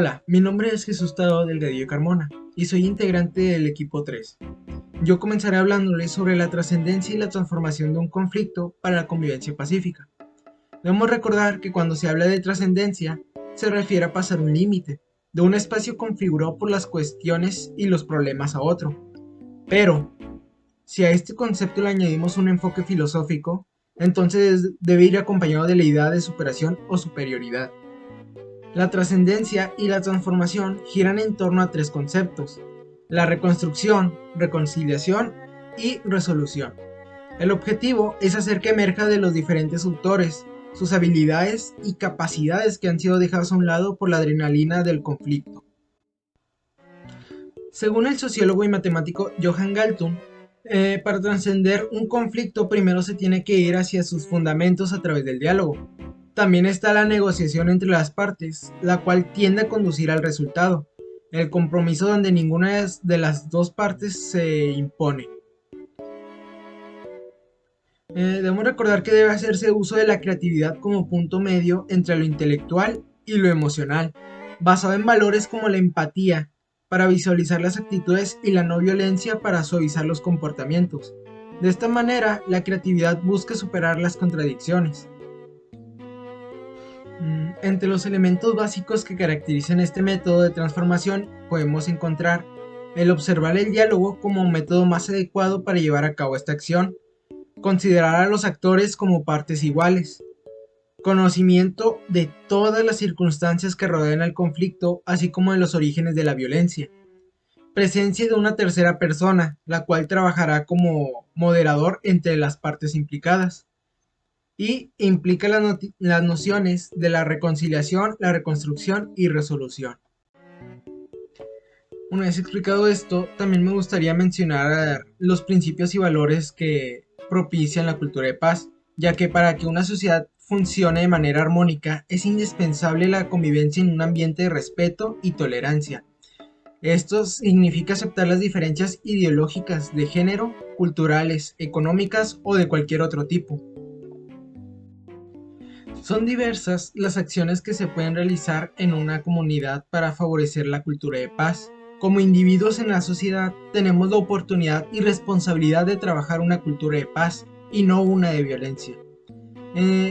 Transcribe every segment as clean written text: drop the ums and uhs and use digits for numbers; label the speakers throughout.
Speaker 1: Hola, mi nombre es Jesús Tadeo Delgadillo Carmona y soy integrante del equipo 3. Yo comenzaré hablándoles sobre la trascendencia y la transformación de un conflicto para la convivencia pacífica. Debemos recordar que cuando se habla de trascendencia, se refiere a pasar un límite, de un espacio configurado por las cuestiones y los problemas a otro. Pero, si a este concepto le añadimos un enfoque filosófico, entonces debe ir acompañado de la idea de superación o superioridad. La trascendencia y la transformación giran en torno a tres conceptos: la reconstrucción, reconciliación y resolución. El objetivo es hacer que emerja de los diferentes autores sus habilidades y capacidades que han sido dejadas a un lado por la adrenalina del conflicto. Según el sociólogo y matemático Johann Galtung, para trascender un conflicto primero se tiene que ir hacia sus fundamentos a través del diálogo. También está la negociación entre las partes, la cual tiende a conducir al resultado, el compromiso donde ninguna de las dos partes se impone. Debemos recordar que debe hacerse uso de la creatividad como punto medio entre lo intelectual y lo emocional, basado en valores como la empatía, para visualizar las actitudes y la no violencia para suavizar los comportamientos. De esta manera, la creatividad busca superar las contradicciones. Entre los elementos básicos que caracterizan este método de transformación podemos encontrar el observar el diálogo como un método más adecuado para llevar a cabo esta acción, considerar a los actores como partes iguales, conocimiento de todas las circunstancias que rodean al conflicto, así como de los orígenes de la violencia, presencia de una tercera persona, la cual trabajará como moderador entre las partes implicadas, y implica las nociones de la reconciliación, la reconstrucción y resolución. Una vez explicado esto, también me gustaría mencionar los principios y valores que propician la cultura de paz, ya que para que una sociedad funcione de manera armónica es indispensable la convivencia en un ambiente de respeto y tolerancia. Esto significa aceptar las diferencias ideológicas de género, culturales, económicas o de cualquier otro tipo. Son diversas las acciones que se pueden realizar en una comunidad para favorecer la cultura de paz. Como individuos en la sociedad, tenemos la oportunidad y responsabilidad de trabajar una cultura de paz y no una de violencia.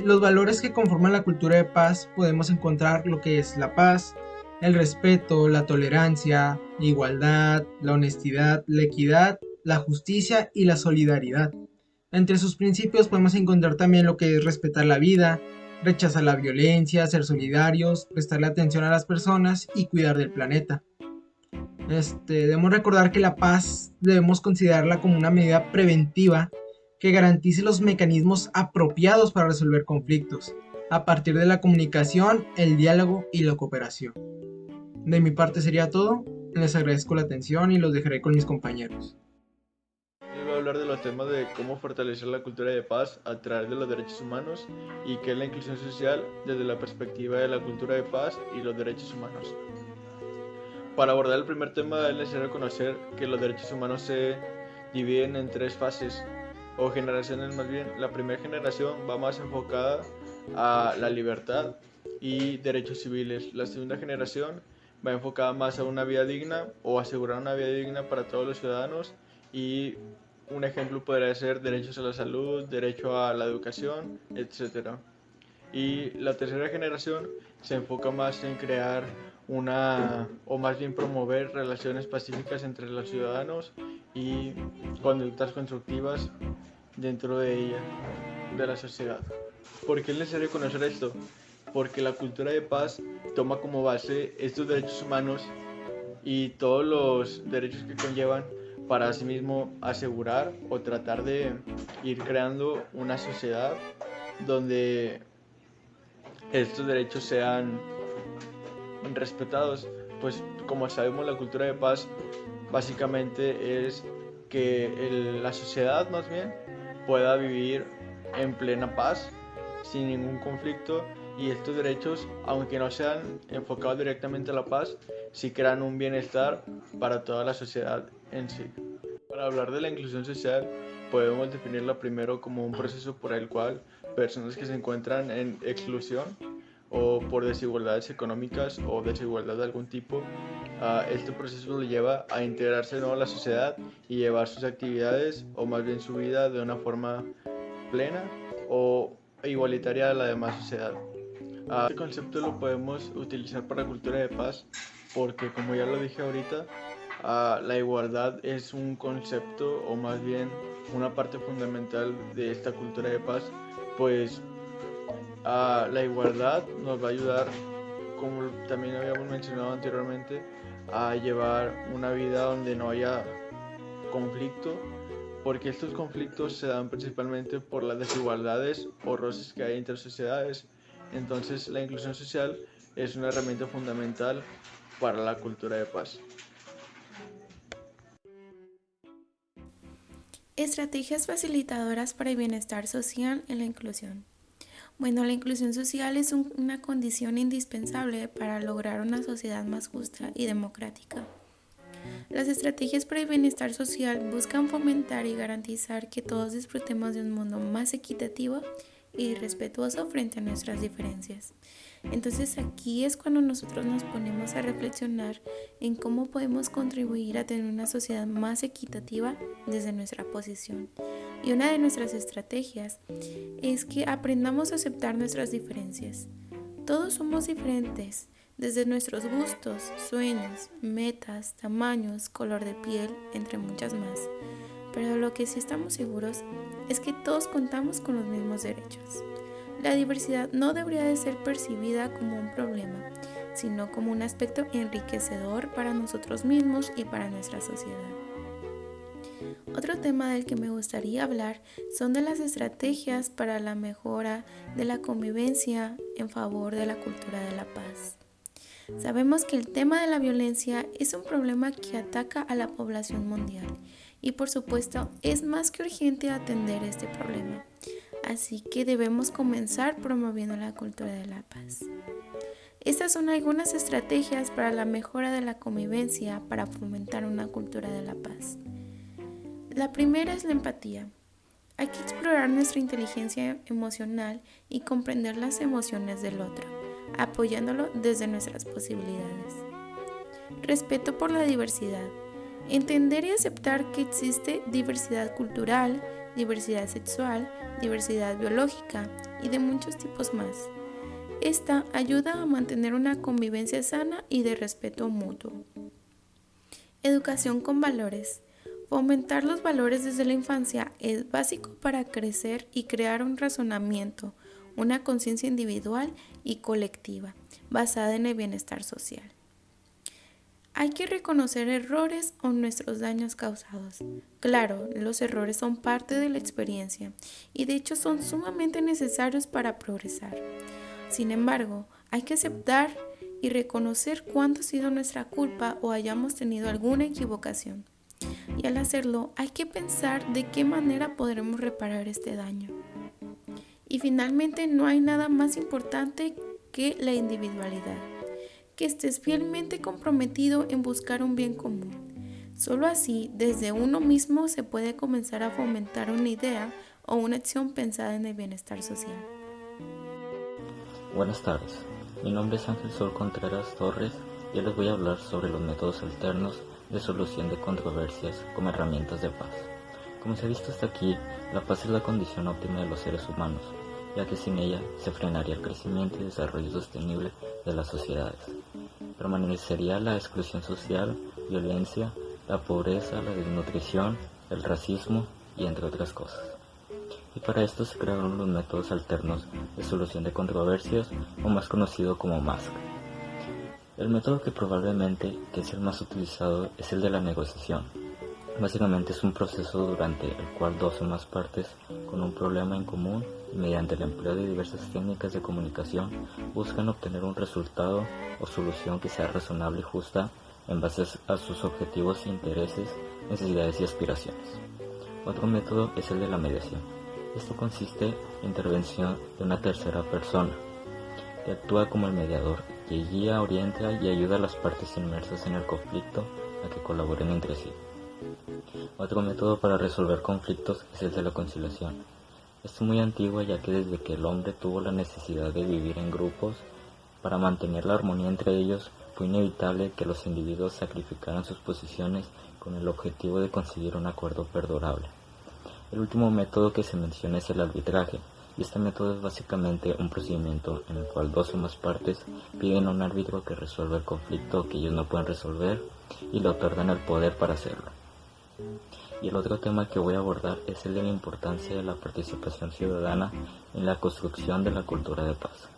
Speaker 1: Los valores que conforman la cultura de paz podemos encontrar lo que es la paz, el respeto, la tolerancia, la igualdad, la honestidad, la equidad, la justicia y la solidaridad. Entre sus principios podemos encontrar también lo que es respetar la vida, rechazar la violencia, ser solidarios, prestarle atención a las personas y cuidar del planeta. Debemos recordar que la paz debemos considerarla como una medida preventiva que garantice los mecanismos apropiados para resolver conflictos, a partir de la comunicación, el diálogo y la cooperación. De mi parte sería todo, les agradezco la atención y los dejaré con mis compañeros.
Speaker 2: Hoy voy a hablar de los temas de cómo fortalecer la cultura de paz a través de los derechos humanos y qué es la inclusión social desde la perspectiva de la cultura de paz y los derechos humanos. Para abordar el primer tema es necesario conocer que los derechos humanos se dividen en tres fases o generaciones más bien. La primera generación va más enfocada a la libertad y derechos civiles. La segunda generación va enfocada más a una vida digna o asegurar una vida digna para todos los ciudadanos, y un ejemplo podría ser derechos a la salud, derecho a la educación, etc. Y la tercera generación se enfoca más en crear o más bien promover relaciones pacíficas entre los ciudadanos y conductas constructivas dentro de ella, de la sociedad. ¿Por qué es necesario conocer esto? Porque la cultura de paz toma como base estos derechos humanos y todos los derechos que conllevan para asimismo asegurar o tratar de ir creando una sociedad donde estos derechos sean respetados. Pues como sabemos, la cultura de paz básicamente es que la sociedad más bien pueda vivir en plena paz sin ningún conflicto, y estos derechos, aunque no sean enfocados directamente a la paz, sí crean un bienestar para toda la sociedad en sí. Para hablar de la inclusión social, podemos definirla primero como un proceso por el cual personas que se encuentran en exclusión o por desigualdades económicas o desigualdad de algún tipo, este proceso lo lleva a integrarse de nuevo a la sociedad y llevar sus actividades o más bien su vida de una forma plena o igualitaria a la demás sociedad. Este concepto lo podemos utilizar para la cultura de paz porque, como ya lo dije ahorita, la igualdad es un concepto o más bien una parte fundamental de esta cultura de paz, pues la igualdad nos va a ayudar, como también habíamos mencionado anteriormente, a llevar una vida donde no haya conflicto, porque estos conflictos se dan principalmente por las desigualdades o roces que hay entre sociedades. Entonces la inclusión social es una herramienta fundamental para la cultura de paz.
Speaker 3: Estrategias facilitadoras para el bienestar social en la inclusión. Bueno, la inclusión social es una condición indispensable para lograr una sociedad más justa y democrática. Las estrategias para el bienestar social buscan fomentar y garantizar que todos disfrutemos de un mundo más equitativo y respetuoso frente a nuestras diferencias. Entonces aquí es cuando nosotros nos ponemos a reflexionar en cómo podemos contribuir a tener una sociedad más equitativa desde nuestra posición. Y una de nuestras estrategias es que aprendamos a aceptar nuestras diferencias. Todos somos diferentes, desde nuestros gustos, sueños, metas, tamaños, color de piel, entre muchas más. Pero lo que sí estamos seguros es que todos contamos con los mismos derechos. La diversidad no debería de ser percibida como un problema, sino como un aspecto enriquecedor para nosotros mismos y para nuestra sociedad. Otro tema del que me gustaría hablar son de las estrategias para la mejora de la convivencia en favor de la cultura de la paz. Sabemos que el tema de la violencia es un problema que ataca a la población mundial y por supuesto es más que urgente atender este problema. Así que debemos comenzar promoviendo la cultura de la paz. Estas son algunas estrategias para la mejora de la convivencia para fomentar una cultura de la paz. La primera es la empatía. Hay que explorar nuestra inteligencia emocional y comprender las emociones del otro, apoyándolo desde nuestras posibilidades. Respeto por la diversidad. Entender y aceptar que existe diversidad cultural, diversidad sexual, diversidad biológica y de muchos tipos más. Esta ayuda a mantener una convivencia sana y de respeto mutuo. Educación con valores. Fomentar los valores desde la infancia es básico para crecer y crear un razonamiento, una conciencia individual y colectiva, basada en el bienestar social. Hay que reconocer errores o nuestros daños causados. Claro, los errores son parte de la experiencia y de hecho son sumamente necesarios para progresar. Sin embargo, hay que aceptar y reconocer cuándo ha sido nuestra culpa o hayamos tenido alguna equivocación. Y al hacerlo, hay que pensar de qué manera podremos reparar este daño. Y finalmente, no hay nada más importante que la individualidad. Que estés fielmente comprometido en buscar un bien común. Solo así, desde uno mismo se puede comenzar a fomentar una idea o una acción pensada en el bienestar social.
Speaker 4: Buenas tardes, mi nombre es Ángel Sol Contreras Torres y hoy les voy a hablar sobre los métodos alternos de solución de controversias como herramientas de paz. Como se ha visto hasta aquí, la paz es la condición óptima de los seres humanos, ya que sin ella se frenaría el crecimiento y desarrollo sostenible de las sociedades. Permanecería la exclusión social, violencia, la pobreza, la desnutrición, el racismo y entre otras cosas. Y para esto se crearon los métodos alternos de solución de controversias, o más conocido como MASC. El método que probablemente es el más utilizado es el de la negociación. Básicamente es un proceso durante el cual dos o más partes con un problema en común y mediante el empleo de diversas técnicas de comunicación buscan obtener un resultado o solución que sea razonable y justa en base a sus objetivos, intereses, necesidades y aspiraciones. Otro método es el de la mediación. Esto consiste en la intervención de una tercera persona que actúa como el mediador, que guía, orienta y ayuda a las partes inmersas en el conflicto a que colaboren entre sí. Otro método para resolver conflictos es el de la conciliación. Esto es muy antiguo, ya que desde que el hombre tuvo la necesidad de vivir en grupos Para mantener la armonía entre ellos, fue inevitable que los individuos sacrificaran sus posiciones con el objetivo de conseguir un acuerdo perdurable. El último método que se menciona es el arbitraje, y este método es básicamente un procedimiento en el cual dos o más partes piden a un árbitro que resuelva el conflicto que ellos no pueden resolver y le otorgan el poder para hacerlo. Y el otro tema que voy a abordar es el de la importancia de la participación ciudadana en la construcción de la cultura de paz.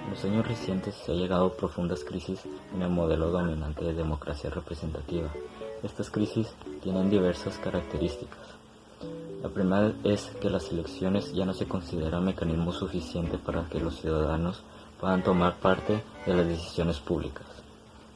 Speaker 4: En los años recientes se ha llegado a profundas crisis en el modelo dominante de democracia representativa. Estas crisis tienen diversas características. La primera es que las elecciones ya no se consideran mecanismo suficiente para que los ciudadanos puedan tomar parte de las decisiones públicas.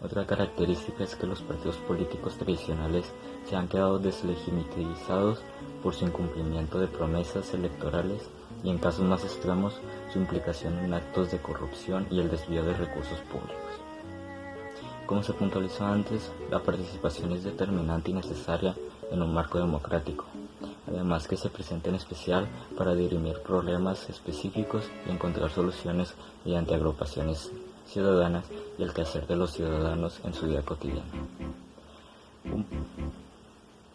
Speaker 4: Otra característica es que los partidos políticos tradicionales se han quedado deslegitimizados por su incumplimiento de promesas electorales y, en casos más extremos, su implicación en actos de corrupción y el desvío de recursos públicos. Como se puntualizó antes, la participación es determinante y necesaria en un marco democrático, además que se presenta en especial para dirimir problemas específicos y encontrar soluciones mediante agrupaciones ciudadanas y el quehacer de los ciudadanos en su vida cotidiana.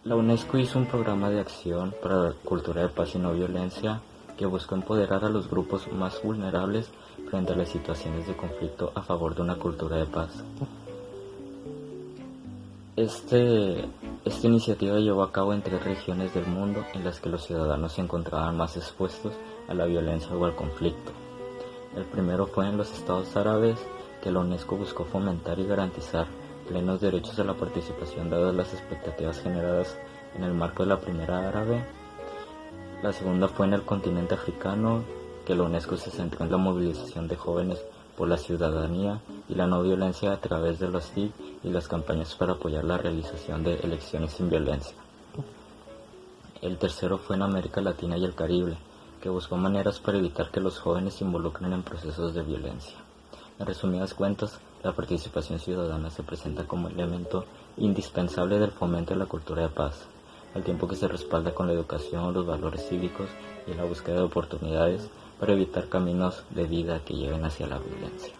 Speaker 4: La UNESCO hizo un programa de acción para la cultura de paz y no violencia que buscó empoderar a los grupos más vulnerables frente a las situaciones de conflicto a favor de una cultura de paz. Esta iniciativa llevó a cabo en 3 regiones del mundo en las que los ciudadanos se encontraban más expuestos a la violencia o al conflicto. El primero fue en los Estados Árabes, que la UNESCO buscó fomentar y garantizar plenos derechos a la participación dadas las expectativas generadas en el marco de la Primavera Árabe. La segunda fue en el continente africano, que la UNESCO se centró en la movilización de jóvenes por la ciudadanía y la no violencia a través de los TIC y las campañas para apoyar la realización de elecciones sin violencia. El tercero fue en América Latina y el Caribe, que buscó maneras para evitar que los jóvenes se involucren en procesos de violencia. En resumidas cuentas, la participación ciudadana se presenta como elemento indispensable del fomento de la cultura de paz, al tiempo que se respalda con la educación, los valores cívicos y la búsqueda de oportunidades para evitar caminos de vida que lleven hacia la violencia.